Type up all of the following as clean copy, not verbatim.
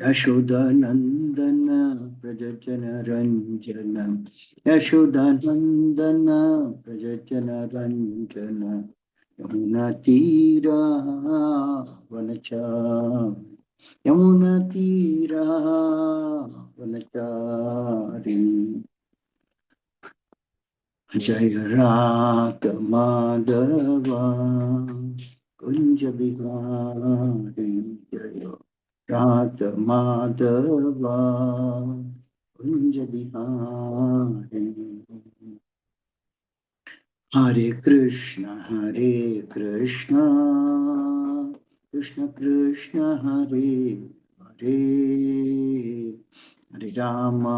Yashodanandana Prajajana Ranjana Yashodanandana Prajajana Ranjana Yamuna Tira Vanachari Yamuna Tira Vanachari Jaya Radha Madhava Kunja Bihari Jaya Radha Madhava Kunja Bihari Hare Krishna Krishna Krishna Hare Hare Hare Rama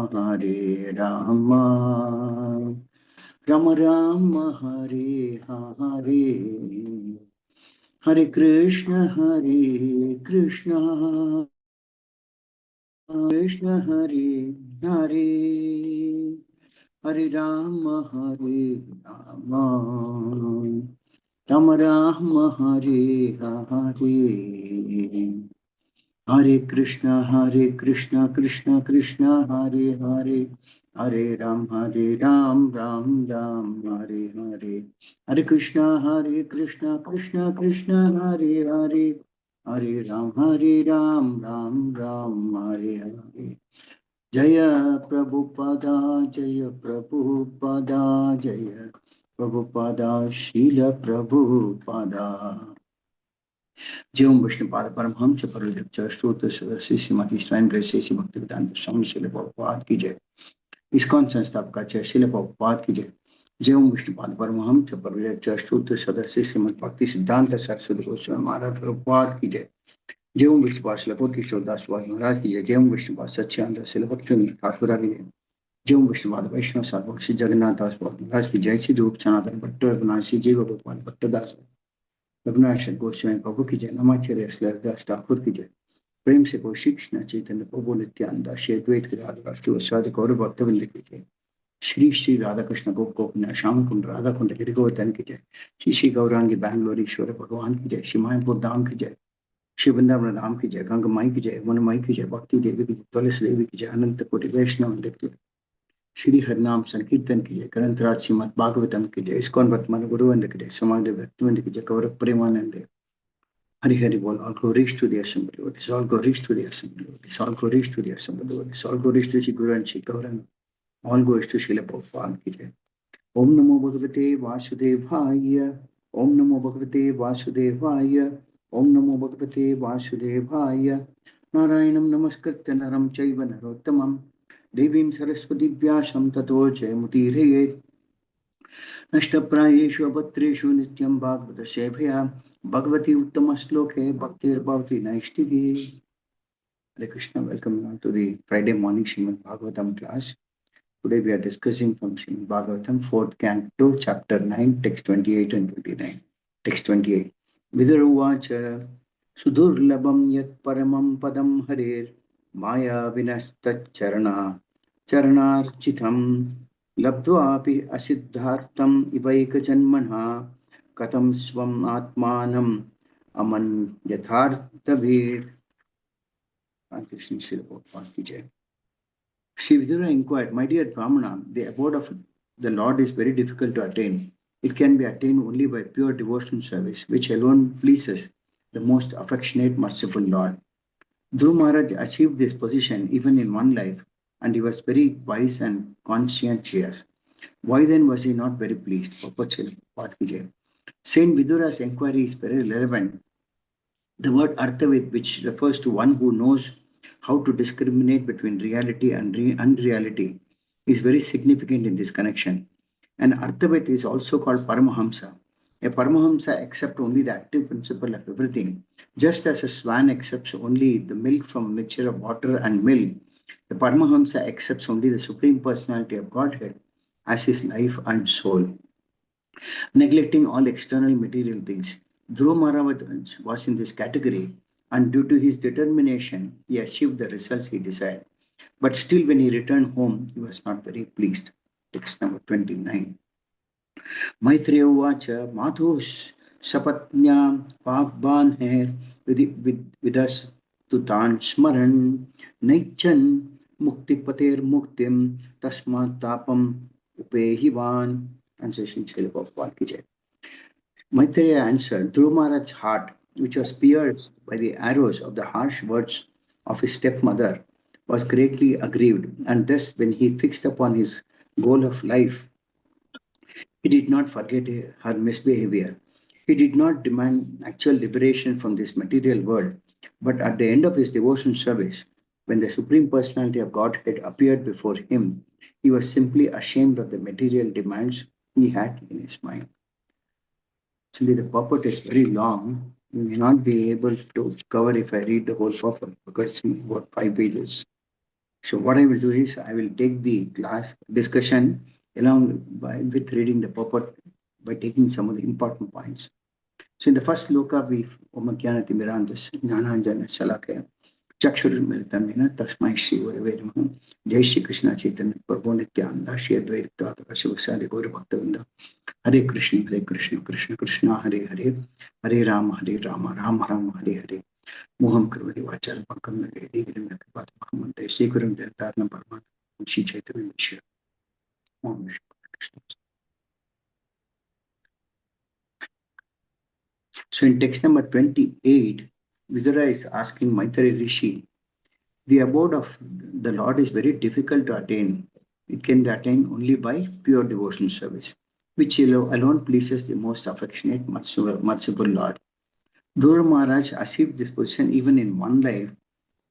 Rama Rama Hare Hare Hare Krishna Krishna Hare Hare Hare Rama Rama Rama Rama Hare Hare Hare Krishna Krishna Krishna Hare Hare Hare Ram Ram Ram Hare Hare Hare Krishna Krishna Krishna Hare Hare Hare Ram Ram Ram Hare Hare Jaya Prabhupada Jaya Prabhupada Jaya Prabhupada Srila Prabhupada Jai Vishnupada Paramhamsa Paralipcha Stota Srimati Swami Grace Bhaktivedanta Swami Srila Prabhupada की जय ISKCON संस्थापक आचार्य श्रील प्रभुपाद की जय जय ओम विष्णुपाद परमहंस परमहंस अष्टोत्तर सदस्य श्रीमद् भक्ति सिद्धांत सरस्वती गोस्वामी महाराज प्रभुपाद की जय जय ओम विष्णुपाद श्रील किशोरदास महाराज की जय जय ओम विष्णुपाद सच्चिदानंद श्रील भक्ति ठाकुर की जय जय ओम विष्णुपाद वैष्णव साधक श्री जगन्नाथ दास महाराज की जय श्री रूप सनातन भट्ट रघुनाथ जीव गोपाल भट्टदास रघुनाथ गोस्वामी प्रभु की जय नमाचार्य दास ठाकुर की जय प्रेम से श्री कृष्ण चैतन्य प्रभु नित्यानंद श्री अद्वैत राष्ट्रीय गौरव भक्तवृंद की जय श्री श्री राधा कृष्ण गोप श्याम कुंड राधा कुंड गिरिगोवर्धन की जय श्री श्री गौरांगी बैंगलोर ईश्वर भगवान की जय श्री मायपुर धाम की जय श्री वृंदावन धाम की जय गंगा माई की जय वन माई की जय भक्ति देवी की जय तुलसी देवी की जय अनंत कोटि वैष्णव श्री हरिनाम संकीर्तन की जय ग्रंथराज श्रीमद् भागवतम की जय इस्कॉन वर्तमान गुरुवंद की जय समाज भक्तवृंद की जय गौरव Premanand Hari Hari Bol, all glories to the assembly. What is all glories to the assembly? What is all glories to the assembly? What is all glories to Shri Guru and Shri Gaurang? All goes to Srila Prabhupada ki jai. Om Namo Bhagavate Vasudevaya. Om Namo Bhagavate Vasudevaya. Om Namo Bhagavate Vasudevaya. Narayanam Namaskritya Naram Chaiva Narottamam. Devim Saraswati Vyasam Tato Jayamutire. नष्टप्रायेषु अपत्रेषु नित्यं भागवत सेवया भगवती उत्तम श्लोके भक्तिर्भवति नैष्टिकी. Hare Krishna, welcome you all to the Friday morning Srimad Bhagavatam class. Today we are discussing from Srimad Bhagavatam, 4th canto, chapter 9, text 28 and 29. Text 28. Vidaruvacha sudurlabam yat paramam padam harer maya vinastat charnarchitam लब्ध्वापि असिद्धार्थम इवैक जन्मना कथम स्वम आत्मानम अमन यथार्थभीर. Krishna Srila Prabhupada ki jai. Sri Vidura inquired, my dear Brahmana, the abode of the Lord is very difficult to attain. It can be attained only by pure devotional service, which alone pleases the most affectionate, merciful Lord. Dhruv Maharaj achieved this position even in one life, and he was very wise and conscientious. Why then was he not very pleased? Saint Vidura's inquiry is very relevant. The word Arthavid, which refers to one who knows how to discriminate between reality and unreality, is very significant in this connection. And Arthavid is also called Paramahamsa. A Paramahamsa accepts only the active principle of everything. Just as a swan accepts only the milk from a mixture of water and milk, the Paramahamsa accepts only the Supreme Personality of Godhead as his life and soul, neglecting all external material things. Dhruva Maharaj was in this category, and due to his determination, he achieved the results he desired. But still, when he returned home, he was not very pleased. Text number 29. Maitreya Uvacha Madhus Sapatnyam Pagban Hair with us tutan smaran naichan muktipater muktim tasmat tapam upehivan. Translation Srila Prabhupada ki jai. Maitreya answered, Dhruva Maharaj's heart, which was pierced by the arrows of the harsh words of his stepmother, was greatly aggrieved, and thus, when he fixed upon his goal of life, he did not forget her misbehavior. He did not demand actual liberation from this material world, but at the end of his devotion service, when the Supreme Personality of Godhead appeared before him, he was simply ashamed of the material demands he had in his mind. Actually, the purport is very long. You may not be able to cover if I read the whole purport because it's about 5 pages. So what I will do is I will take the class discussion with reading the purport by taking some of the important points. So in the first sloka, we Omakyana Timirandas Jnananjana Shalakaya Chakshurmilitam Yena Tasmai Shri Gurave Namaha Jai Shri Krishna Chaitanya Prabhu Nityananda Shri Advaita Shivasadi Gaura Bhaktavinda Hare Krishna Krishna Krishna Hare Hare Hare Rama Rama Rama Hare Hare Moham Karvati Vachal Pankam Nage Diviram Nakipat Mahamante Shri Gurum Dharna Parmat Shri Chaitanya Vishya Om Vishnu Krishna. So in text number 28, Vidura is asking Maitreya Rishi, the abode of the Lord is very difficult to attain. It can be attained only by pure devotional service, which alone pleases the most affectionate, merciful Lord. Dhruva Maharaj achieved this position even in one life,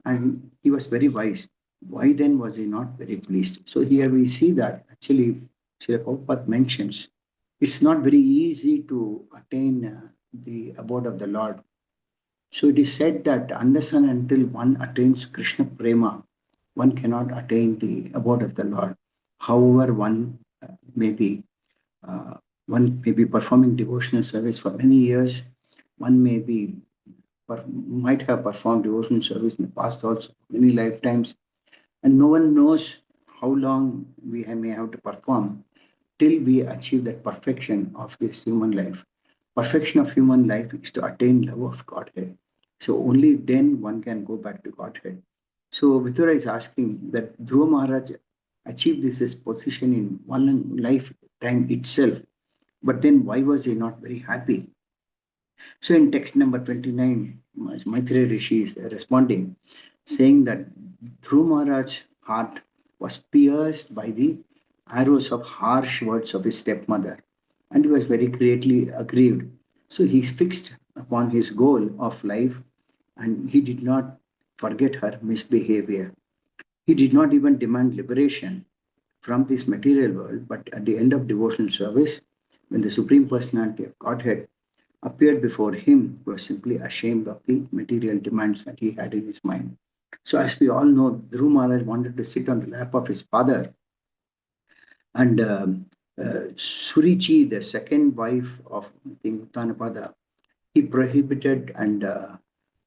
and he was very wise. Why then was he not very pleased? So here we see that actually Srila Prabhupada mentions it's not very easy to attain the abode of the Lord. So it is said that unless and until one attains Krishna Prema, one cannot attain the abode of the Lord. However, may be, one may be performing devotional service for many years. One might have performed devotional service in the past also, many lifetimes, and no one knows how long we may have to perform till we achieve that perfection of this human life. Perfection of human life is to attain love of Godhead. So only then one can go back to Godhead. So Vidura is asking that Dhruva Maharaj achieved this position in one lifetime itself, but then why was he not very happy? So in text number 29, Maitreya Rishi is responding, saying that Dhruva Maharaj's heart was pierced by the arrows of harsh words of his stepmother, and he was very greatly aggrieved. So he fixed upon his goal of life, and he did not forget her misbehavior. He did not even demand liberation from this material world, but at the end of devotional service, when the Supreme Personality of Godhead appeared before him, he was simply ashamed of the material demands that he had in his mind. So, as we all know, Dhruva Maharaj wanted to sit on the lap of his father, and Surichi, the second wife of King Uttanapada, he prohibited, and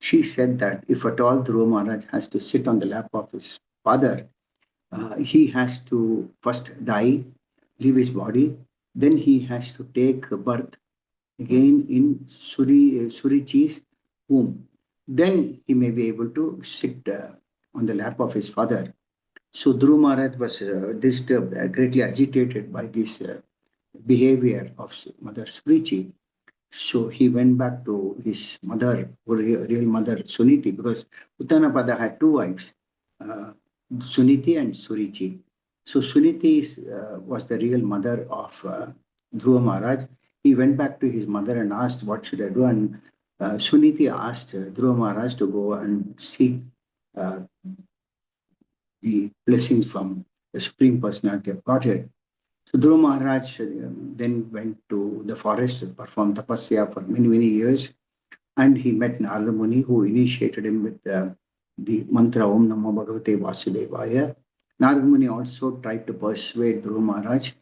she said that if at all Dhruva Maharaj has to sit on the lap of his father, he has to first die, leave his body, then he has to take birth again in Surichi's womb. Then he may be able to sit on the lap of his father. So Dhruva Maharaj was disturbed, greatly agitated by this behavior of Mother Surichi. So he went back to his mother, real mother, Suniti, because Uttanapada had two wives, uh, Suniti and Surichi. So Suniti was the real mother of Dhruva Maharaj. He went back to his mother and asked, what should I do? And Suniti asked Dhruva Maharaj to go and seek uh, the blessings from the Supreme Personality of Godhead. So Dhruva Maharaj then went to the forest to perform tapasya for many, many years. And he met Narada Muni, who initiated him with the mantra Om Namo Bhagavate Vasudevaya. Narada Muni also tried to persuade Dhruva Maharaj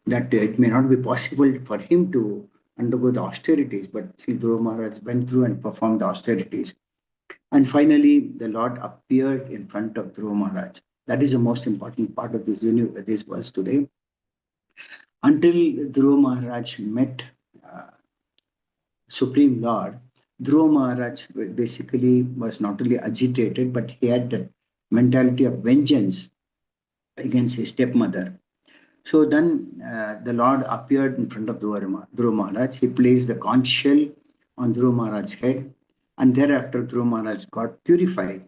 that it may not be possible for him to undergo the austerities, but Sri Dhruva Maharaj went through and performed the austerities. And finally, the Lord appeared in front of Dhruva Maharaj. That is the most important part of this verse today. Until Dhruva Maharaj met Supreme Lord, Dhruva Maharaj basically was not only agitated, but he had that mentality of vengeance against his stepmother. So then the Lord appeared in front of Dhruva Maharaj. He placed the conch shell on Dhruva Maharaj's head, and thereafter Dhruva Maharaj got purified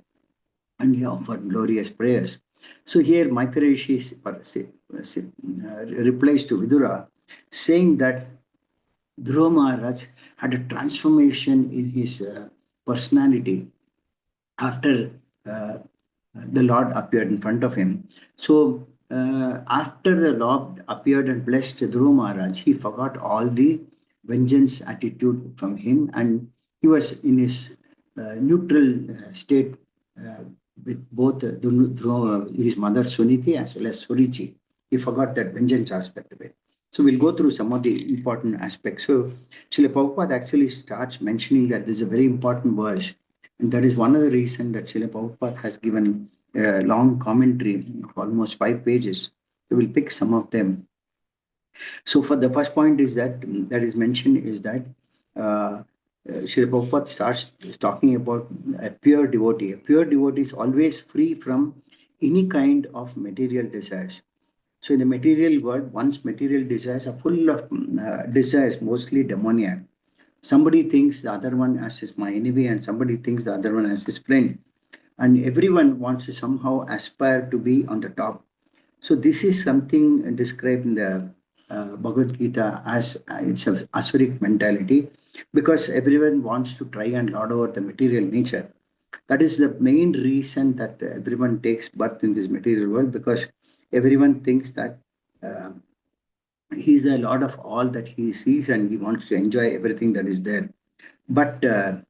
and he offered glorious prayers. So here Maitreyi replies to Vidura saying that Dhruva Maharaj had a transformation in his personality after the Lord appeared in front of him. So after the Lord appeared and blessed Dhruva Maharaj, he forgot all the vengeance attitude from him, and he was in his neutral state uh, with both his mother Suniti as well as Surichi. He forgot that vengeance aspect of it. So we'll go through some of the important aspects. So Srila Prabhupada actually starts mentioning that this is a very important verse, and that is one of the reasons that Srila Prabhupada has given a long commentary of almost 5 pages. So we'll pick some of them. So for the first point is that is mentioned is that Srila Prabhupada starts talking about a pure devotee. A pure devotee is always free from any kind of material desires. So in the material world, one's material desires are full of desires, mostly demoniac. Somebody thinks the other one as his my enemy, and somebody thinks the other one as his friend. And everyone wants to somehow aspire to be on the top. So this is something described in the Bhagavad Gita as it's a asuric mentality, because everyone wants to try and lord over the material nature. That is the main reason that everyone takes birth in this material world, because everyone thinks that uh, he's the lord of all that he sees and he wants to enjoy everything that is there. But the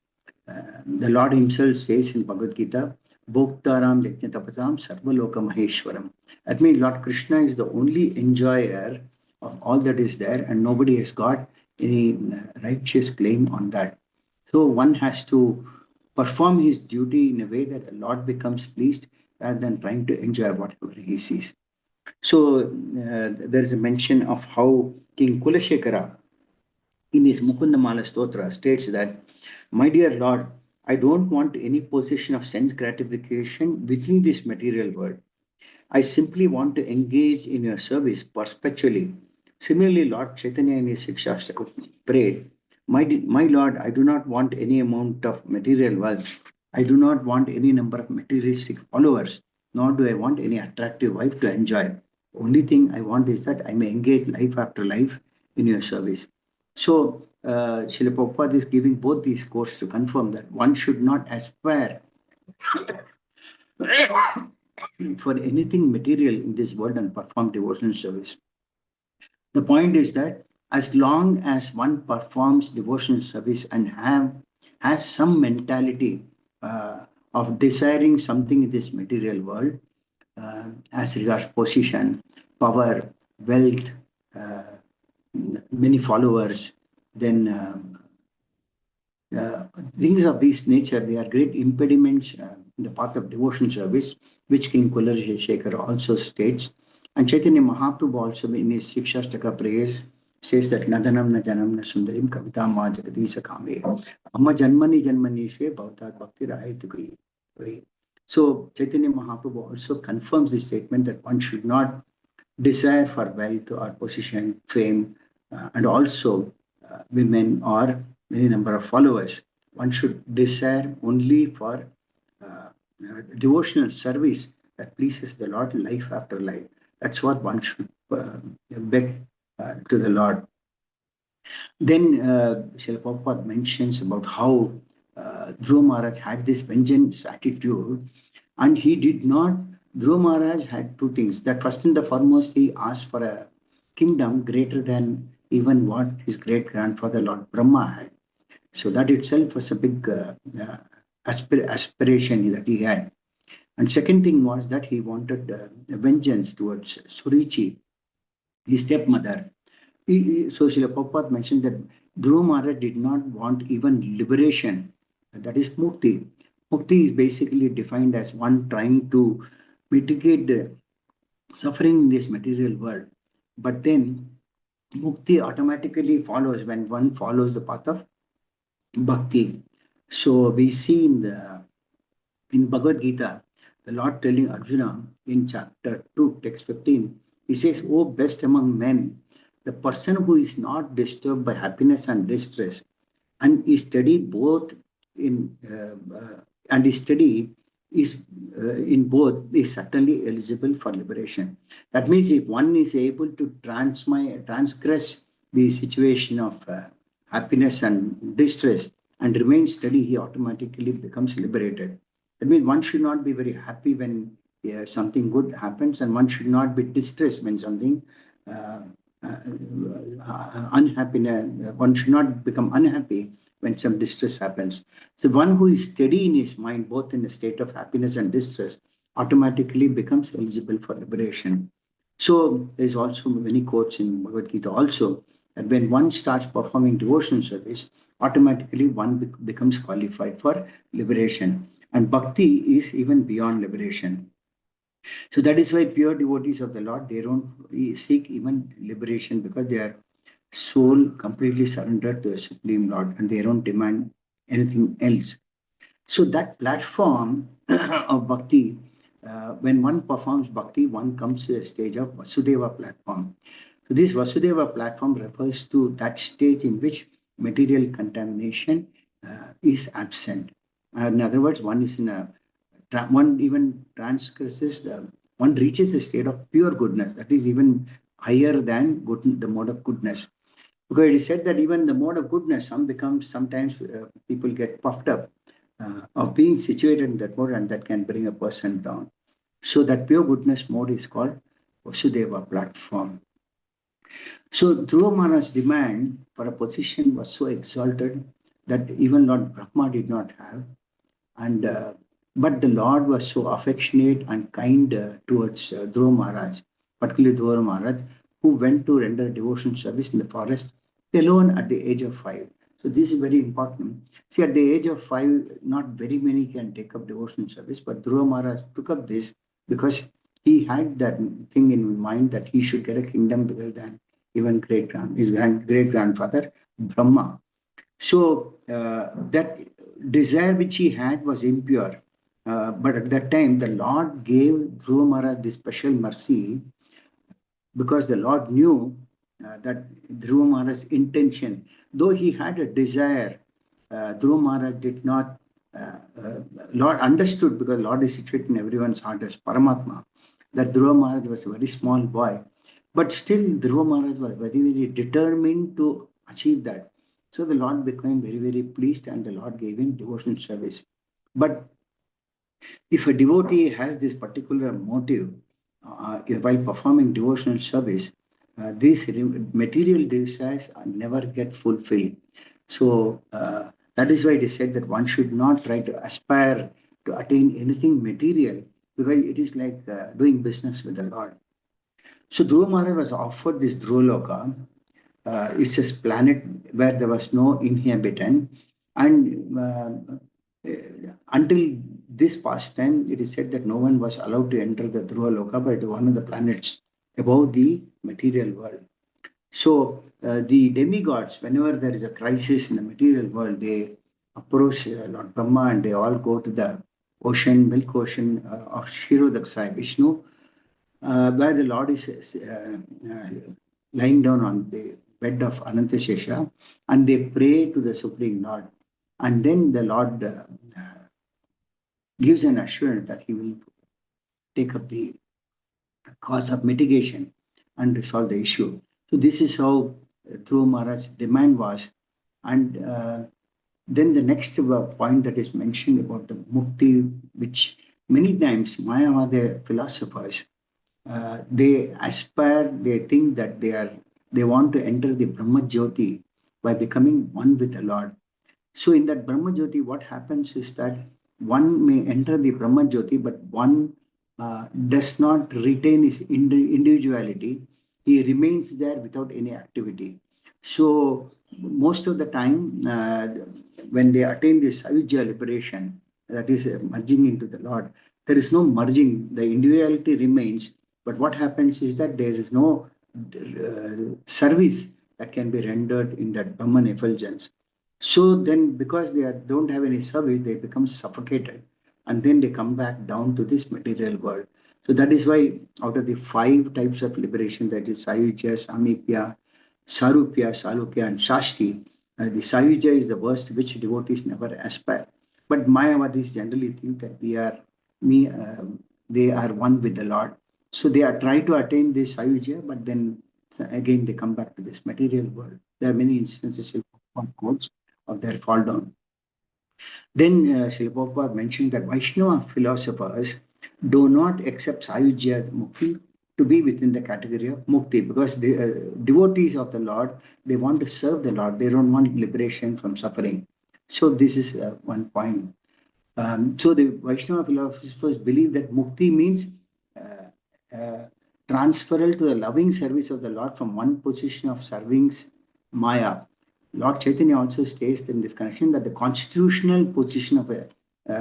Lord Himself says in Bhagavad Gita, Bhoktaram Yajnatapasam Sarvaloka Maheshwaram. That means Lord Krishna is the only enjoyer of all that is there, and nobody has got any righteous claim on that. So one has to perform his duty in a way that the Lord becomes pleased rather than trying to enjoy whatever he sees. So there is a mention of how King Kulashekara in his Mukundamala Stotra states that, my dear Lord, I don't want any position of sense gratification within this material world. I simply want to engage in your service perpetually. Similarly, Lord Chaitanya in his Shikshashtaka prayed, my Lord, I do not want any amount of material wealth. I do not want any number of materialistic followers, nor do I want any attractive wife to enjoy. Only thing I want is that I may engage life after life in your service. So, Srila Prabhupada is giving both these quotes to confirm that one should not aspire for anything material in this world and perform devotional service. The point is that as long as one performs devotional service and has some mentality of desiring something in this material world, as regards position, power, wealth, uh, many followers, then things of this nature, they are great impediments in the path of devotion service, which King Kulashekara also states. And Chaitanya Mahaprabhu also in his Shikshashtaka prayers says that Nadanam na janam na sundarim kavita ma jagadisa kame amma janmani janmani shwe bhavtat bhakti rahayatu. So Chaitanya Mahaprabhu also confirms the statement that one should not desire for wealth or position, fame, and also women or many number of followers. One should desire only for devotional service that pleases the Lord life after life. That's what one should beg to the Lord. Then Srila Prabhupada mentions about how Dhruva Maharaj had this vengeance attitude, and he did not. Dhruva Maharaj had two things. That first and the foremost, he asked for a kingdom greater than even what his great grandfather Lord Brahma had. So that itself was a big aspiration that he had. And second thing was that he wanted vengeance towards Surichi, his stepmother. So Srila Prabhupada mentioned that Dhruva Maharaj did not want even liberation. That is mukti. Mukti is basically defined as one trying to mitigate the suffering in this material world. But then mukti automatically follows when one follows the path of bhakti. So we see in Bhagavad Gita, the Lord telling Arjuna in chapter 2, text 15, he says, "O best among men, the person who is not disturbed by happiness and distress, and is steady both in and is steady is in both, is certainly eligible for liberation." That means if one is able to transgress the situation of happiness and distress and remain steady, he automatically becomes liberated. That means one should not be very happy when something good happens, and one should not be distressed when something uh, unhappiness. One should not become unhappy when some distress happens. So one who is steady in his mind, both in a state of happiness and distress, automatically becomes eligible for liberation. So there's also many quotes in Bhagavad Gita also that when one starts performing devotional service, automatically one becomes qualified for liberation. And bhakti is even beyond liberation. So that is why pure devotees of the Lord, they don't seek even liberation, because they are soul completely surrendered to the Supreme Lord and they don't demand anything else. So that platform of bhakti, when one performs bhakti, one comes to a stage of Vasudeva platform. So this Vasudeva platform refers to that stage in which material contamination is absent. In other words, one is in a one even transgresses one reaches a state of pure goodness that is even higher than good, the mode of goodness, because it is said that even the mode of goodness sometimes people get puffed up of being situated in that mode, and that can bring a person down. So that pure goodness mode is called Vasudeva platform. So Dhruva Maharaj's demand for a position was so exalted that even Lord Brahma did not have, and but the Lord was so affectionate and kind towards Dhruva Maharaj, particularly Dhruva Maharaj, who went to render devotion service in the forest alone at the age of 5. So this is very important. See, at the age of 5, not very many can take up devotion service, but Dhruva Maharaj took up this because he had that thing in mind that he should get a kingdom bigger than even his great grandfather Brahma. So that desire which he had was impure. But at that time, the Lord gave Dhruva Maharaj this special mercy, because the Lord knew that Dhruva Maharaj's intention, though he had a desire, Dhruva Maharaj did not. Lord understood, because Lord is situated in everyone's heart as Paramatma, that Dhruva Maharaj was a very small boy. But still, Dhruva Maharaj was very, very determined to achieve that. So the Lord became very, very pleased, and the Lord gave him devotional service. But if a devotee has this particular motive while performing devotional service, these material desires never get fulfilled. So that is why it is said that one should not try to aspire to attain anything material, because it is like doing business with the Lord. So Dhruva Maharaj was offered this Dhruvaloka. It's a planet where there was no inhabitant, and until this past time, it is said that no one was allowed to enter the Dhruvaloka, but one of the planets above the material world. So the demigods, whenever there is a crisis in the material world, they approach Lord Brahma, and they all go to the ocean, milk ocean of Shirodaksai Vishnu, where the Lord is lying down on the bed of Anantashesha, and they pray to the Supreme Lord. And then the Lord gives an assurance that he will take up the cause of mitigation and resolve the issue. So this is how Dhruva Maharaj's demand was. And then the next point that is mentioned about the mukti, which many times Mayavada philosophers, they aspire, they think that they want to enter the Brahma Jyoti by becoming one with the Lord. So in that Brahma Jyoti, what happens is that one may enter the Brahma Jyoti, but one does not retain his individuality. He remains there without any activity. So most of the time, when they attain this Savijya liberation, that is merging into the Lord, there is no merging. The individuality remains, but what happens is that there is no service that can be rendered in that Brahman effulgence. So then, because don't have any service, they become suffocated, and then they come back down to this material world. So that is why, out of the five types of liberation, that is Sayujya, Samipya, Sarupya, Salukya, and Shashti, the Sayujya is the worst, which devotees never aspire. But Mayavadis generally think that me, they are one with the Lord. So they are trying to attain this Sayujya, but then again they come back to this material world. There are many instances of quotes of their fall down. Then Srila Prabhupada mentioned that Vaishnava philosophers do not accept Sayujya Mukti to be within the category of Mukti, because the devotees of the Lord, they want to serve the Lord. They don't want liberation from suffering. So this is one point. So the Vaishnava philosophers believe that Mukti means transferal to the loving service of the Lord from one position of serving Maya. Lord Chaitanya also states in this connection that the constitutional position of a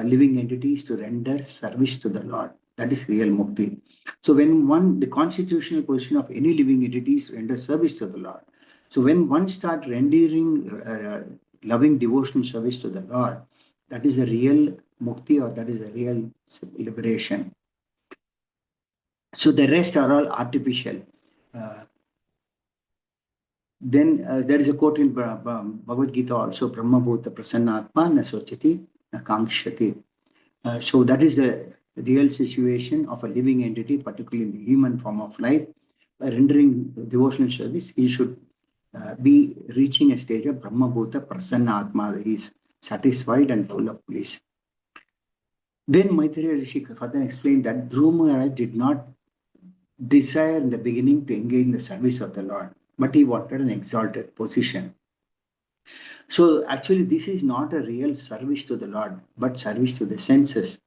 living entity is to render service to the Lord. That is real mukti. So the constitutional position of any living entity is render service to the Lord. So when one starts rendering loving devotional service to the Lord, that is a real mukti, or that is a real liberation. So the rest are all artificial. Uh, then there is a quote in Bhagavad Gita also, Brahma Bhuta Prasannatma na sochati na kankshati. So that is the real situation of a living entity, particularly in the human form of life. By rendering devotional service, he should be reaching a stage of Brahma Bhuta Prasanna He is satisfied and full of bliss. Then Maitreya Rishi further explained that Dhruva Maharaj did not desire in the beginning to engage in the service of the Lord, but he wanted an exalted position. So actually, this is not a real service to the Lord, but service to the senses.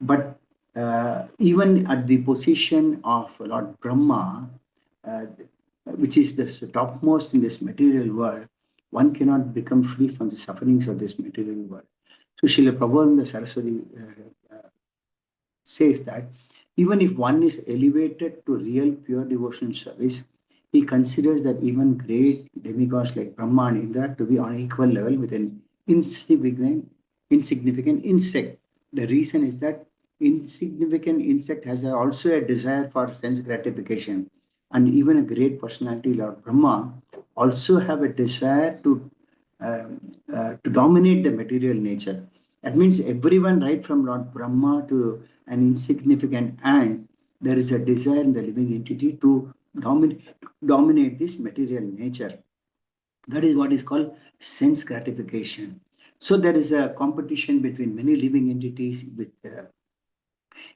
But even at the position of Lord Brahma, uh, which is the topmost in this material world, one cannot become free from the sufferings of this material world. So Srila Prabhupada Saraswati says that even if one is elevated to real pure devotional service, he considers that even great demigods like Brahma and Indra to be on equal level with an insignificant insect. The reason is that insignificant insect has also a desire for sense gratification, and even a great personality like Brahma also have a desire to dominate the material nature. That means everyone, right from Lord Brahma to an insignificant ant, there is a desire in the living entity to dominate this material nature. That is what is called sense gratification. So there is a competition between many living entities, with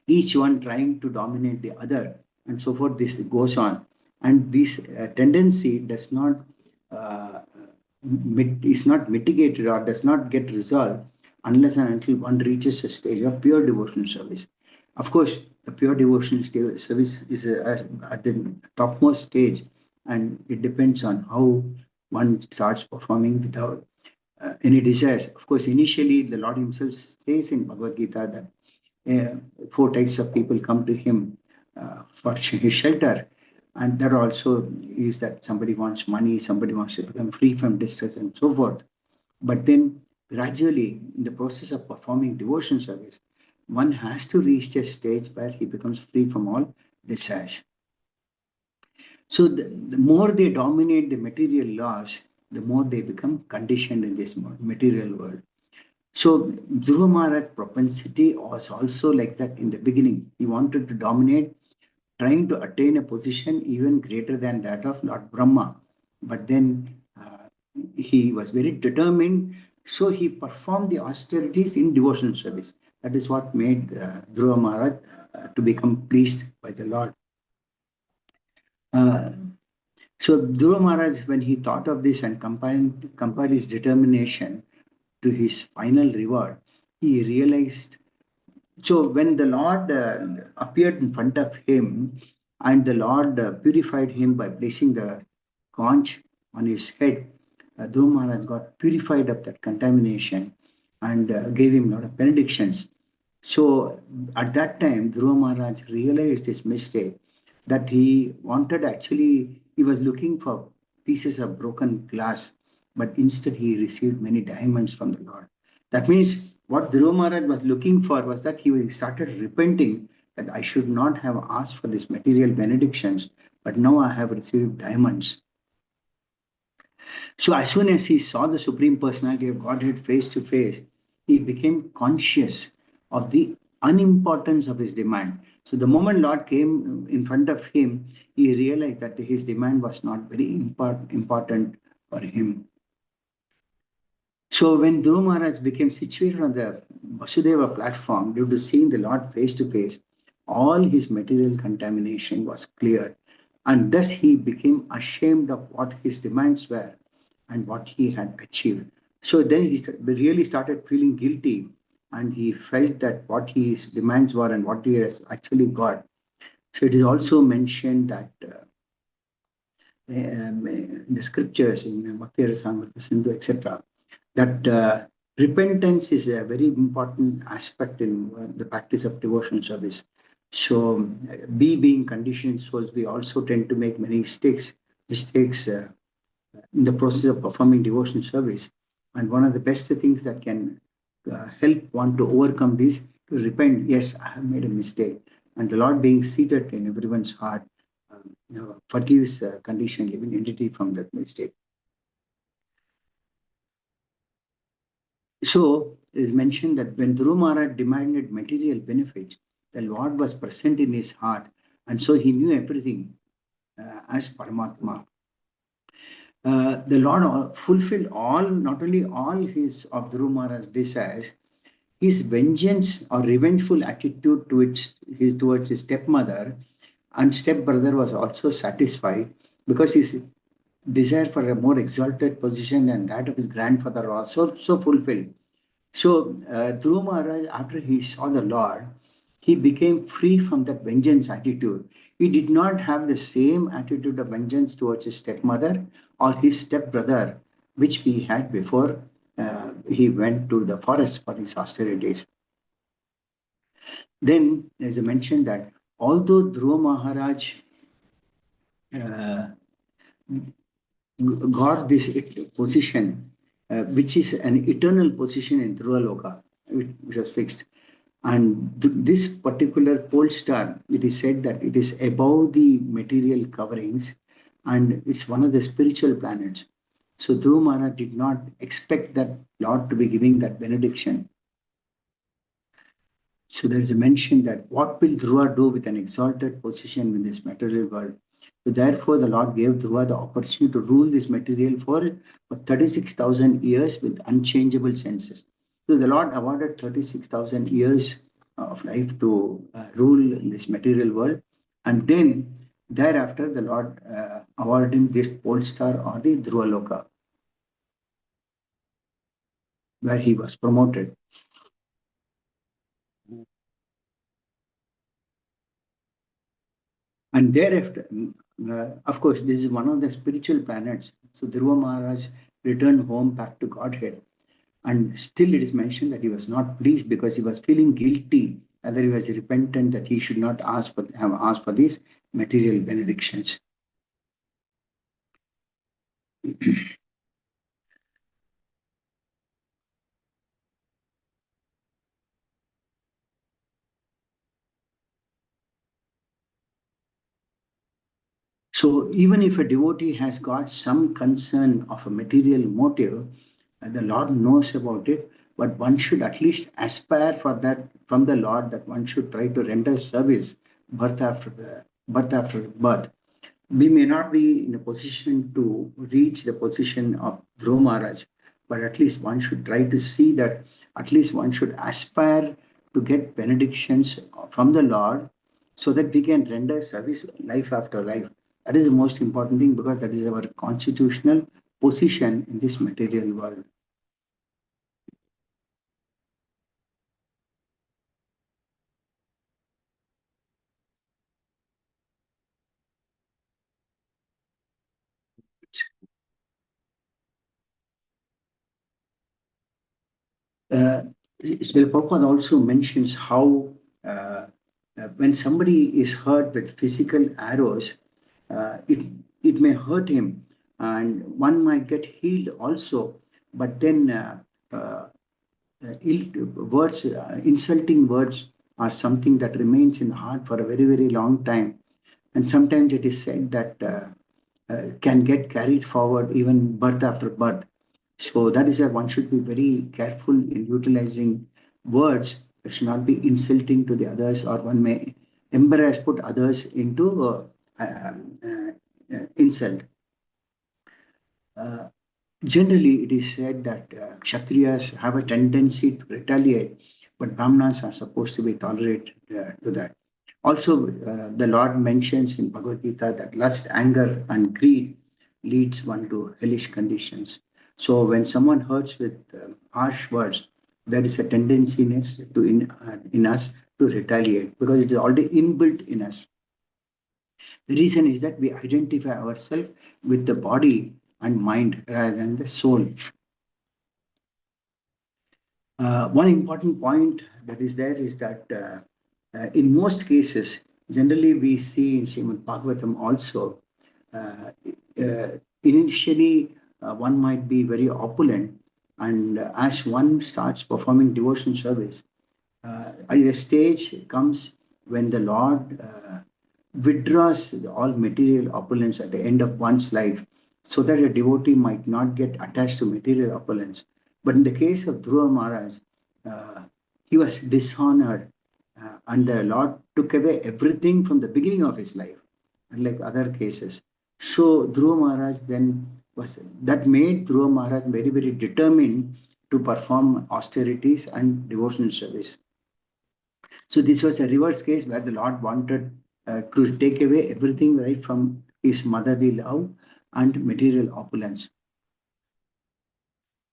each one trying to dominate the other, and so forth. This goes on, and this tendency does not uh, is not mitigated or does not get resolved unless and until one reaches a stage of pure devotional service. Of course, the pure devotional service is at the topmost stage, and it depends on how one starts performing without any desires. Of course, initially the Lord Himself says in Bhagavad Gita that uh, four types of people come to Him for His shelter, and that also is that somebody wants money, somebody wants to become free from distress, and so forth. But then, gradually, in the process of performing devotion service, one has to reach a stage where he becomes free from all desires. So the more they dominate the material laws, the more they become conditioned in this material world. So Dhruva Maharaj propensity was also like that in the beginning. He wanted to dominate, trying to attain a position even greater than that of Lord Brahma. But then he was very determined, so he performed the austerities in devotional service. That is what made Dhruva Maharaj to become pleased by the Lord. Uh, so Dhruva Maharaj, when he thought of this and compared his determination to his final reward, he realized. So when the Lord appeared in front of him, and the Lord purified him by placing the conch on his head, Dhruva Maharaj got purified of that contamination, and gave him a lot of benedictions. So at that time, Dhruva Maharaj realized his mistake, that he was looking for pieces of broken glass, but instead he received many diamonds from the Lord. That means what Dhruva Maharaj was looking for was that he started repenting that I should not have asked for these material benedictions, but now I have received diamonds. So as soon as he saw the Supreme Personality of Godhead face to face, he became conscious of the unimportance of his demand. So the moment Lord came in front of him, he realized that his demand was not very important for him. So when Dhruva Maharaj became situated on the Vasudeva platform due to seeing the Lord face to face, all his material contamination was cleared. And thus he became ashamed of what his demands were and what he had achieved. So then he really started feeling guilty, and he felt that what his demands were and what he has actually got. So it is also mentioned that the scriptures in Bhakti Rasamrita Sindhu, etc., that repentance is a very important aspect in the practice of devotional service. So, we being conditioned souls, we also tend to make many mistakes in the process of performing devotional service. And one of the best things that can help one to overcome this, to repent, yes, I have made a mistake. And the Lord being seated in everyone's heart forgives conditioned living entity from that mistake. So it is mentioned that when Dhruva Maharaj demanded material benefits, the Lord was present in his heart, and so he knew everything as Paramatma. The Lord fulfilled all, not only all his of Dhruva Maharaj's desires, his vengeance or revengeful attitude towards his stepmother and stepbrother was also satisfied, because his desire for a more exalted position than that of his grandfather was so fulfilled. So Dhruva Maharaj, after he saw the Lord, he became free from that vengeance attitude. He did not have the same attitude of vengeance towards his stepmother or his stepbrother, which he had before he went to the forest for his austerities. Then there's a mention that although Dhruva Maharaj uh, got this position, which is an eternal position in Dhruva Loka, which was fixed. And this particular pole star, it is said that it is above the material coverings, and it's one of the spiritual planets. So Dhruva Maharaj did not expect that Lord to be giving that benediction. So there is a mention that what will Dhruva do with an exalted position in this material world? So therefore, the Lord gave Dhruva the opportunity to rule this material for 36,000 years with unchangeable senses. So the Lord awarded 36,000 years of life to rule in this material world. And then thereafter, the Lord awarded him this pole star or the Dhruva Loka, where he was promoted. And thereafter, of course, this is one of the spiritual planets. So Dhruva Maharaj returned home back to Godhead. And still it is mentioned that he was not pleased because he was feeling guilty, whether he was repentant that he should not have asked for these material benedictions. So even if a devotee has got some concern of a material motive, the Lord knows about it, but one should at least aspire for that from the Lord, that one should try to render service birth after the birth. We may not be in a position to reach the position of Dhruva Maharaj, but at least one should try to see that at least one should aspire to get benedictions from the Lord so that we can render service life after life. That is the most important thing, because that is our constitutional position in this material world. Uh, Srila Prabhupada also mentions how when somebody is hurt with physical arrows, it may hurt him, and one might get healed also, but then ill words, insulting words are something that remains in the heart for a very, very long time. And sometimes it is said that can get carried forward even birth after birth. So that is why one should be very careful in utilizing words that should not be insulting to the others, or one may embarrass, put others into insult. Uh, Generally, it is said that Kshatriyas have a tendency to retaliate, but Brahmanas are supposed to be tolerant to that. Also, the Lord mentions in Bhagavad Gita that lust, anger, and greed leads one to hellish conditions. So, when someone hurts with harsh words, there is a tendency in us to retaliate because it is already inbuilt in us. The reason is that we identify ourselves with the body and mind rather than the soul. One important point that is there is that in most cases, generally we see in Srimad Bhagavatam also, uh, uh, initially one might be very opulent, and as one starts performing devotion service, a stage comes when the Lord withdraws all material opulence at the end of one's life, so that a devotee might not get attached to material opulence. But in the case of Dhruva Maharaj, uh, he was dishonored, and the Lord took away everything from the beginning of his life, unlike other cases. So Dhruva Maharaj then was that made Dhruva Maharaj very, very determined to perform austerities and devotional service. So this was a reverse case where the Lord wanted to take away everything right from his motherly love and material opulence.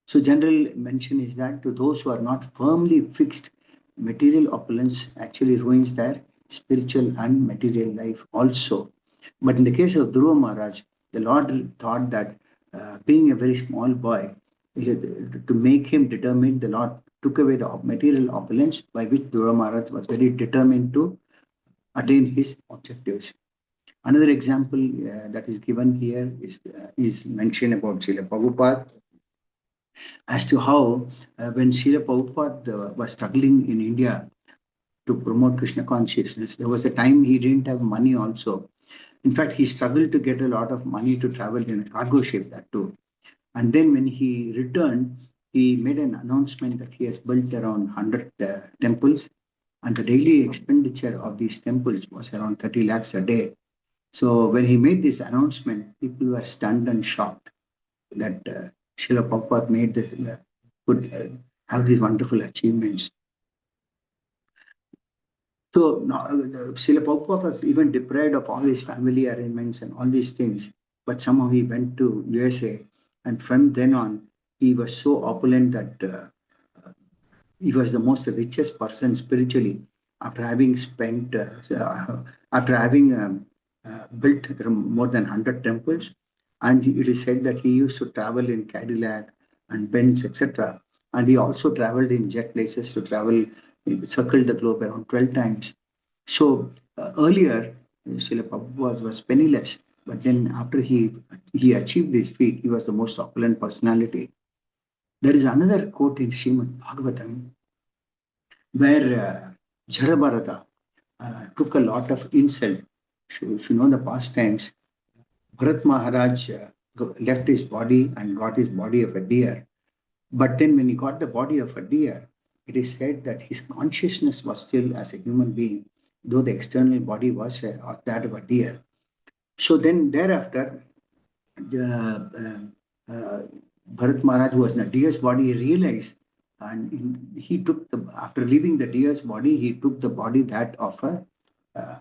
So general mention is that to those who are not firmly fixed, material opulence actually ruins their spiritual and material life also. But in the case of Dhruva Maharaj, the Lord thought that being a very small boy, to make him determined, the Lord took away the material opulence by which Dhruva Maharaj was very determined to attain his objectives. Another example that is given here is mentioned about Srila Prabhupada as to how when Srila Prabhupada was struggling in India to promote Krishna consciousness, there was a time he didn't have money also. In fact, he struggled to get a lot of money to travel in a cargo ship, that too. And then when he returned, he made an announcement that he has built around 100 temples, and the daily expenditure of these temples was around 30 lakhs a day. So when he made this announcement, people were stunned and shocked that Srila Prabhupada made could have these wonderful achievements. So now, Srila Prabhupada was even deprived of all his family arrangements and all these things, but somehow he went to USA, and from then on, he was so opulent that he was the most richest person spiritually after having spent, after having built more than 100 temples. And it is said that he used to travel in Cadillac and Benz, etc. And he also traveled in jet places to travel, circled the globe around 12 times. So earlier, Srila Prabhupada was penniless, but then after he achieved this feat, he was the most opulent personality. There is another quote in Srimad Bhagavatam where Jada took a lot of insult. So if you know the past times, Bharat Maharaj left his body and got his body of a deer. But then when he got the body of a deer, it is said that his consciousness was still as a human being, though the external body was that of a deer. So then thereafter, the Bharat Maharaj, who was in a deer's body, realized, and he took the, after leaving the deer's body, he took the body that of a uh,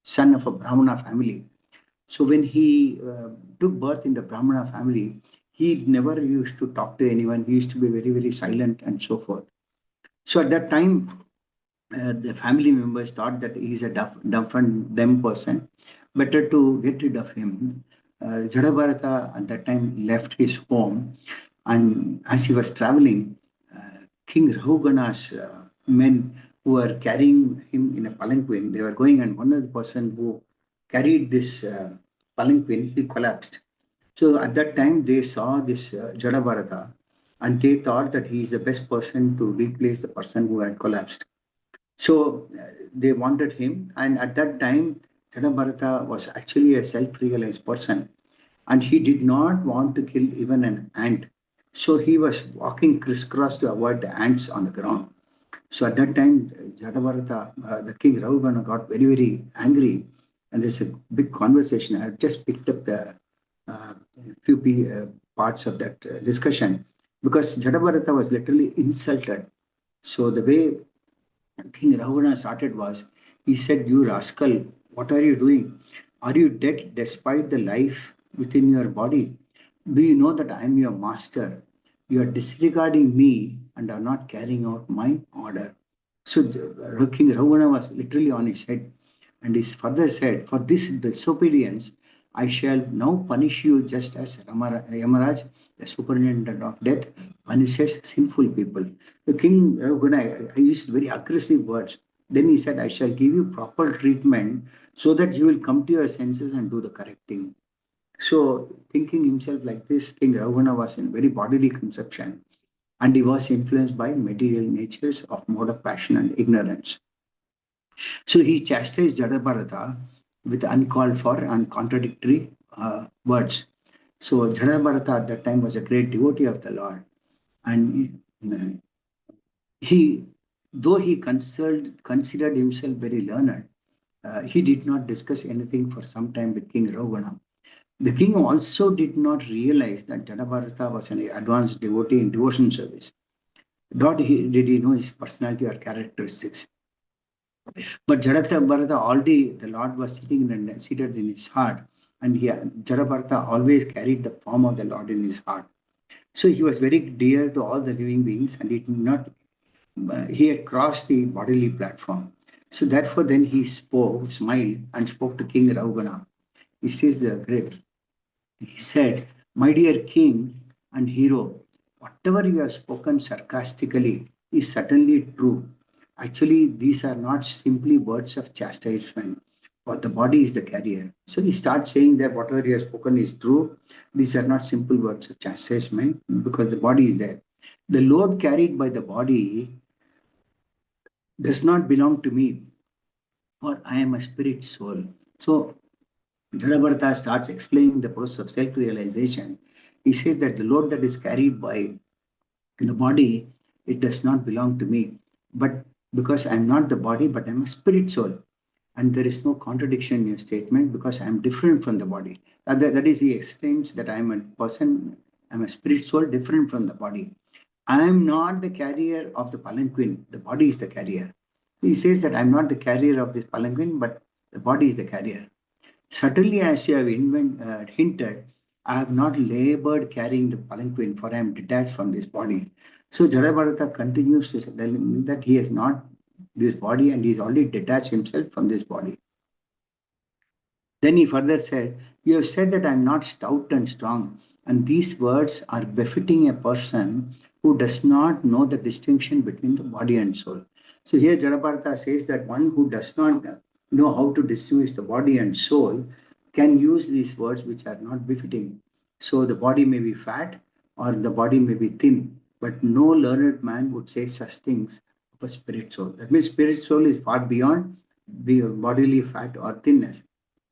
son of a Brahmana family. So when he took birth in the Brahmana family, he never used to talk to anyone. He used to be very, very silent and so forth. So at that time, the family members thought that he is a dumb and dumb person. Better to get rid of him. Jadabharata at that time left his home, and as he was traveling, King Rahugana's men who were carrying him in a palanquin, they were going, and one of the person who carried this palanquin, he collapsed. So at that time, they saw this Jada and they thought that he is the best person to replace the person who had collapsed. So they wanted him, and at that time, Jada was actually a self-realized person, and he did not want to kill even an ant. So he was walking crisscross to avoid the ants on the ground. So at that time, Jatavarata, the king Ravana got very, very angry, and there's a big conversation. I just picked up the uh, parts of that discussion because Jatavarata was literally insulted. So the way King Ravana started was, he said, "You rascal, what are you doing? Are you dead despite the life within your body? Do you know that I am your master? You are disregarding me and are not carrying out my order." So King Ravana was literally on his head. And he further said, "For this disobedience, I shall now punish you just as Yamaraj, the superintendent of death, punishes sinful people." The king, when I used very aggressive words, then he said, "I shall give you proper treatment so that you will come to your senses and do the correct thing." So, thinking himself like this, King Ravana was in very bodily conception and he was influenced by material natures of mode of passion and ignorance. So he chastised Jadabharata with uncalled for and contradictory words. So Jadabharata at that time was a great devotee of the Lord, and he, though he considered himself very learned, he did not discuss anything for some time with King Ravana. The king also did not realize that Jadabharata was an advanced devotee in devotion service. Nor did he know his personality or characteristics. But Jadabharata already, the Lord was seated in his heart, and Jadabharata always carried the form of the Lord in his heart. So he was very dear to all the living beings, and he did not. He had crossed the bodily platform. So therefore, then he smiled, and spoke to King Ravana. He says the great. He said, "My dear king and hero, whatever you have spoken sarcastically is certainly true. Actually, these are not simply words of chastisement, for the body is the carrier." So he starts saying that whatever you have spoken is true. These are not simple words of chastisement because the body is there. The load carried by the body does not belong to me, for I am a spirit soul. So Jadabharata starts explaining the process of self-realization. He says that the load that is carried by the body, it does not belong to me. But because I'm not the body, but I'm a spirit soul. And there is no contradiction in your statement because I'm different from the body. That is, he explains that I'm a person, I'm a spirit soul different from the body. I am not the carrier of the palanquin, the body is the carrier. He says that I'm not the carrier of this palanquin, but the body is the carrier. Certainly, as you have hinted, I have not labored carrying the palanquin, for I am detached from this body. So Jadabharata continues to tell him that he has not this body and he is already detached himself from this body. Then he further said, "You have said that I am not stout and strong, and these words are befitting a person who does not know the distinction between the body and soul." So here Jadabharata says that one who does not know how to distinguish the body and soul can use these words which are not befitting. So the body may be fat or the body may be thin, but no learned man would say such things of a spirit soul. That means spirit soul is far beyond bodily fat or thinness.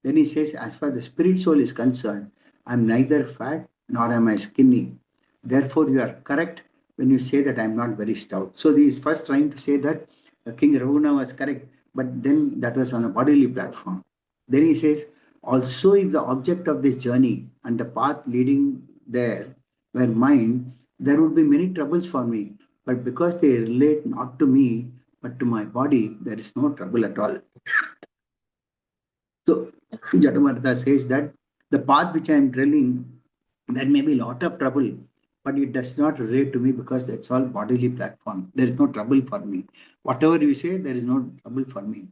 Then he says, "As far as the spirit soul is concerned, I am neither fat nor am I skinny. Therefore, you are correct when you say that I am not very stout." So he is first trying to say that King Ravana was correct, but then that was on a bodily platform. Then he says, "Also, if the object of this journey and the path leading there were mine, there would be many troubles for me. But because they relate not to me, but to my body, there is no trouble at all." So Jatamartha says that the path which I am drilling, there may be a lot of trouble, but it does not relate to me because that's all bodily platform. There is no trouble for me. Whatever you say, there is no trouble for me.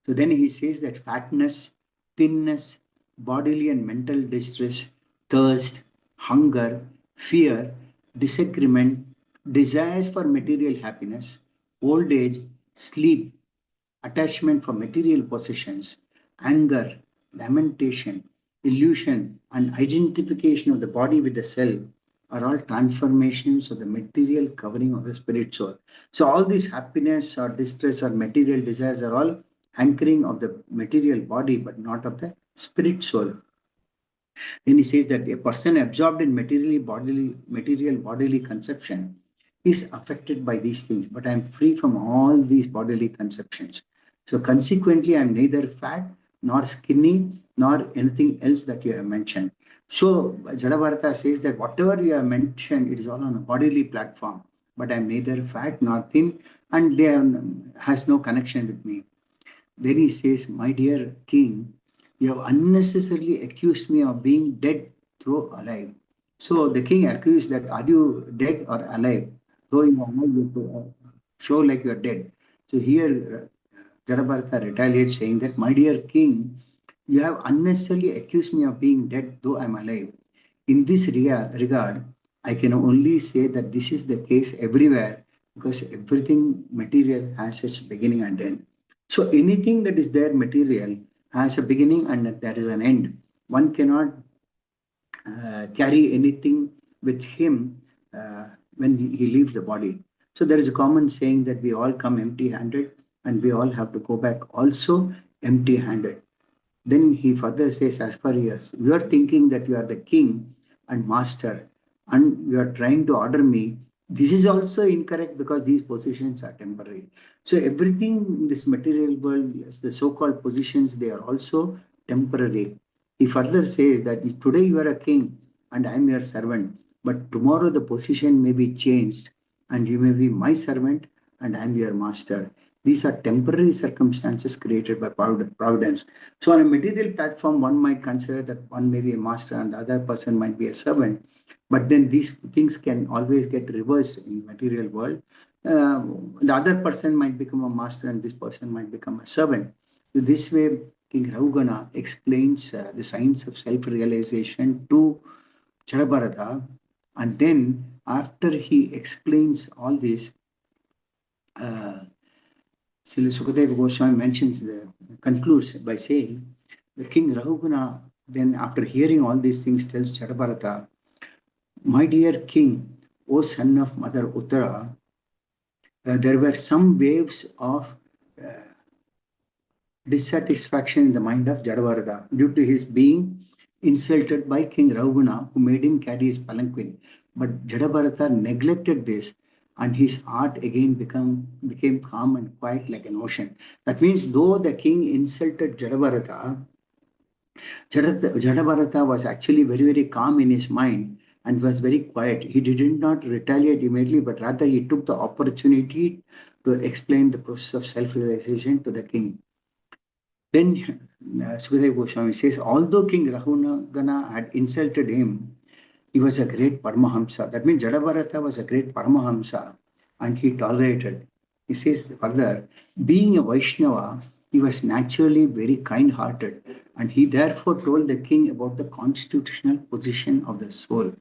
So then he says that fatness, thinness, bodily and mental distress, thirst, hunger, fear, disagreement, desires for material happiness, old age, sleep, attachment for material possessions, anger, lamentation, illusion, and identification of the body with the cell are all transformations of the material covering of the spirit soul. So all this happiness or distress or material desires are all anchoring of the material body, but not of the spirit soul. Then he says that a person absorbed in material bodily conception is affected by these things, but I am free from all these bodily conceptions. So consequently, I am neither fat nor skinny nor anything else that you have mentioned. So Jadavarta says that whatever you have mentioned, it is all on a bodily platform, but I am neither fat nor thin, and has no connection with me. Then he says, my dear king, you have unnecessarily accused me of being dead though alive. So the king accused that, are you dead or alive? Though you are alive, you show like you are dead. So here Jadabharata retaliates saying that, my dear king, you have unnecessarily accused me of being dead though I am alive. In this regard, I can only say that this is the case everywhere because everything material has its beginning and end. So anything that is there material has a beginning and there is an end. One cannot carry anything with him when he leaves the body. So there is a common saying that we all come empty handed and we all have to go back also empty handed. Then he further says, as per years, you are thinking that you are the king and master and you are trying to order me. This is also incorrect because these positions are temporary. So everything in this material world, yes, the so-called positions, they are also temporary. He further says that if today you are a king and I am your servant, but tomorrow the position may be changed and you may be my servant and I am your master. These are temporary circumstances created by providence. So on a material platform, one might consider that one may be a master and the other person might be a servant. But then these things can always get reversed in material world. The other person might become a master and this person might become a servant. So this way, King Raugana explains the science of self-realization to Chadabharata. And then after he explains all this, uh, Srila Sukadeva Goswami concludes by saying, the king Rahuguna, then after hearing all these things, tells Chadabharata, my dear king, O son of Mother Uttara, there were some waves of uh, dissatisfaction in the mind of Jadavarada due to his being insulted by King Rahuguna, who made him carry his palanquin. But Jadavarata neglected this, and his heart again became calm and quiet like an ocean. That means, though the king insulted Jadavarata, Jadavarata was actually very, very calm in his mind and was very quiet. He did not retaliate immediately, but rather he took the opportunity to explain the process of self realization to the king. Then Sukadeva Goswami says, although King Rahunagana had insulted him, he was a great Paramahamsa. That means Jadavarata was a great Paramahamsa and he tolerated. He says further, being a Vaishnava, he was naturally very kind hearted and he therefore told the king about the constitutional position of the soul.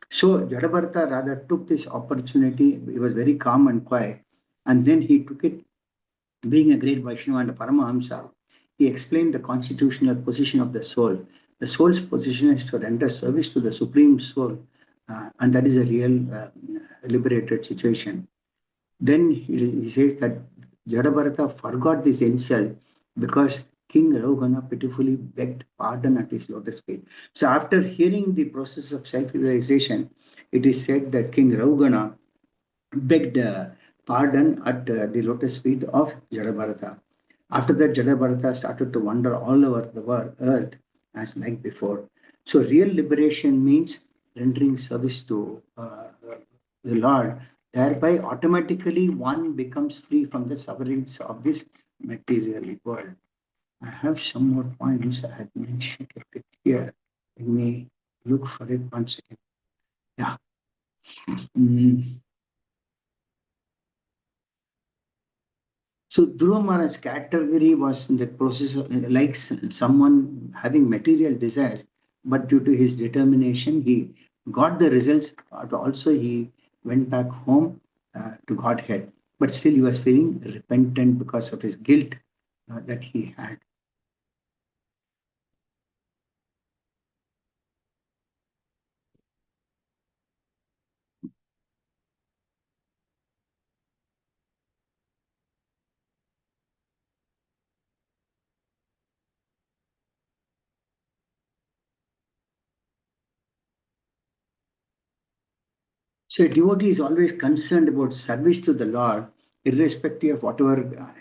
So Jadavarata rather took this opportunity, he was very calm and quiet, and then he took it, being a great Vaishnava and a Paramahamsa, he explained the constitutional position of the soul. The soul's position is to render service to the Supreme Soul, and that is a real liberated situation. Then he says that Jadabharata forgot this insult because King Raugana pitifully begged pardon at his lotus feet. So after hearing the process of self-realization, it is said that King Raugana begged pardon at the lotus feet of Jadabharata. After that, Jadabharata started to wander all over the earth as like before. So, real liberation means rendering service to the Lord. Thereby, automatically, one becomes free from the sufferings of this material world. I have some more points I had mentioned it here. Let me look for it once again. Yeah. Mm. So Dhruva Maharaj's category was in the process of like someone having material desires, but due to his determination, he got the results. But also, he went back home to Godhead, but still he was feeling repentant because of his guilt that he had. So a devotee is always concerned about service to the Lord, irrespective of whatever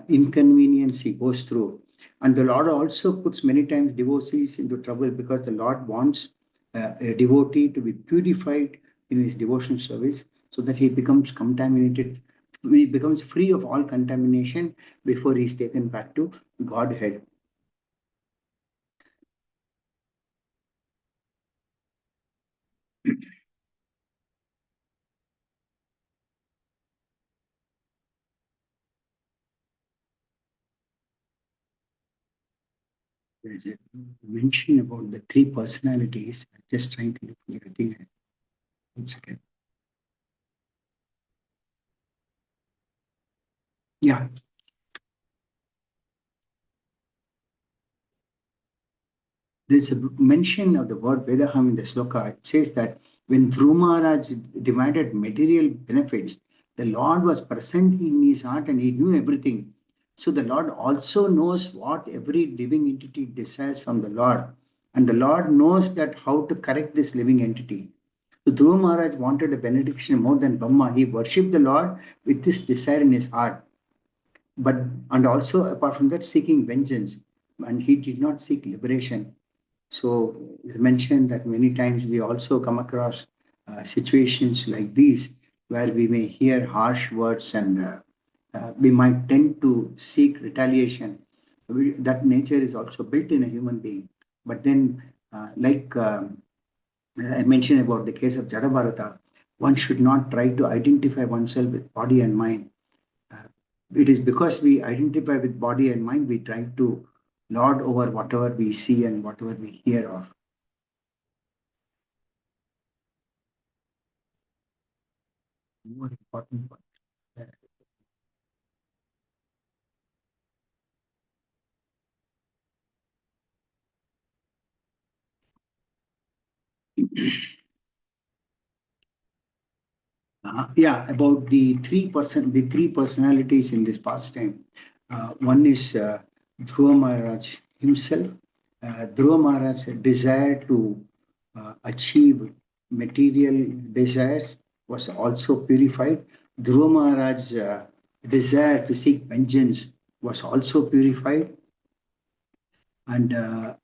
inconvenience he goes through. And the Lord also puts many times devotees into trouble because the Lord wants a devotee to be purified in his devotion service so that he becomes contaminated, he becomes free of all contamination before he is taken back to Godhead. There is a mention about the three personalities. I'm just trying to look for everything. One second. Yeah, there's a mention of the word Vedaham in the sloka. It says that when Dhruva Maharaj demanded material benefits, the Lord was present in his heart and he knew everything. So the Lord also knows what every living entity desires from the Lord. And the Lord knows that how to correct this living entity. So Dhruva Maharaj wanted a benediction more than Brahma. He worshipped the Lord with this desire in his heart. But and also apart from that, seeking vengeance. And he did not seek liberation. So you mentioned that many times we also come across situations like these where we may hear harsh words and we might tend to seek retaliation. That nature is also built in a human being. But then, I mentioned about the case of Jadabharata, one should not try to identify oneself with body and mind. Uh, it is because we identify with body and mind, we try to lord over whatever we see and whatever we hear of. More important one. Yeah, about the three personalities in this pastime. One is Dhruva Maharaj himself. Dhruva Maharaj's desire to achieve material desires was also purified. Dhruva Maharaj's desire to seek vengeance was also purified. And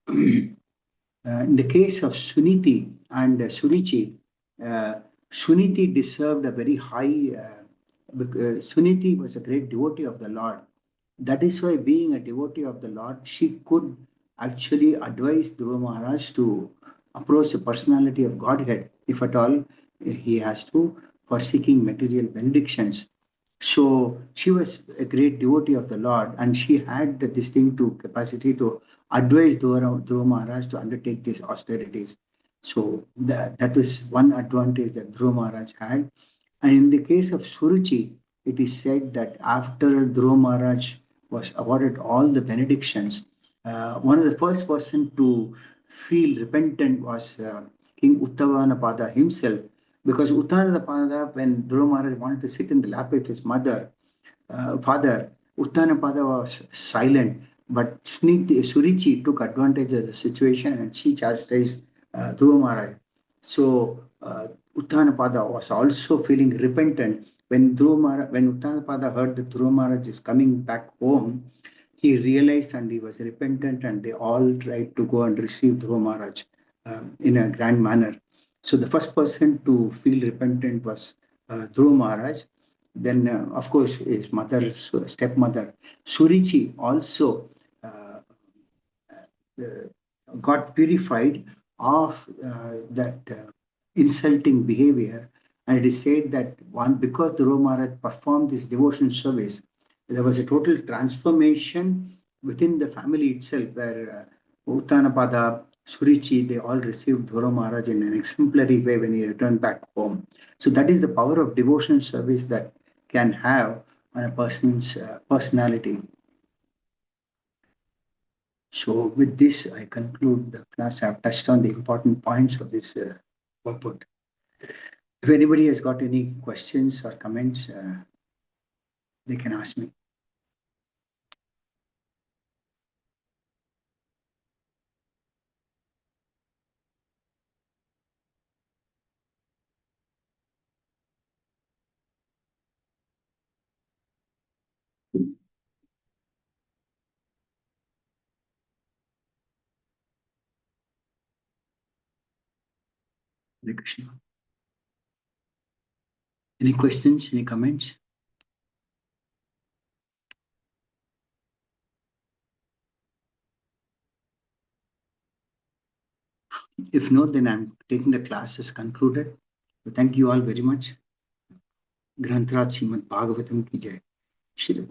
in the case of Suniti and Sunichi, uh, Suniti deserved a very high. Suniti was a great devotee of the Lord. That is why, being a devotee of the Lord, she could actually advise Dhruva Maharaj to approach the personality of Godhead, if at all he has to, for seeking material benedictions. So she was a great devotee of the Lord, and she had the distinct capacity to advise Dhruva Maharaj to undertake these austerities. So that was one advantage that Dhruva Maharaj had. And in the case of Suruchi, it is said that after Dhruva Maharaj was awarded all the benedictions, one of the first person to feel repentant was King Uttavanapada himself, because Uttavanapada, when Dhruva Maharaj wanted to sit in the lap of his father, Uttanapada was silent, but Surichi took advantage of the situation and she chastised Dhruva Maharaj. So Uttanapada was also feeling repentant. When Uttanapada heard that Dhruva Maharaj is coming back home, he realized and he was repentant, and they all tried to go and receive Dhruva Maharaj in a grand manner. So the first person to feel repentant was Dhruva Maharaj. Then, of course, his mother, stepmother, Surichi, also uh, uh, got purified of that insulting behavior. And it is said that one, because the Maharaj performed this devotion service, there was a total transformation within the family itself, where Uttanapada, Surichi, they all received Dhuru Maharaj in an exemplary way when he returned back home. So that is the power of devotion service that can have on a person's personality. So with this, I conclude the class. I've touched on the important points of this workbook. If anybody has got any questions or comments, they can ask me. Hare Krishna. Any questions, any comments? If not, then I'm taking the class as concluded. So thank you all very much. Granthrat Srimad Bhagavatam ki jai. Shri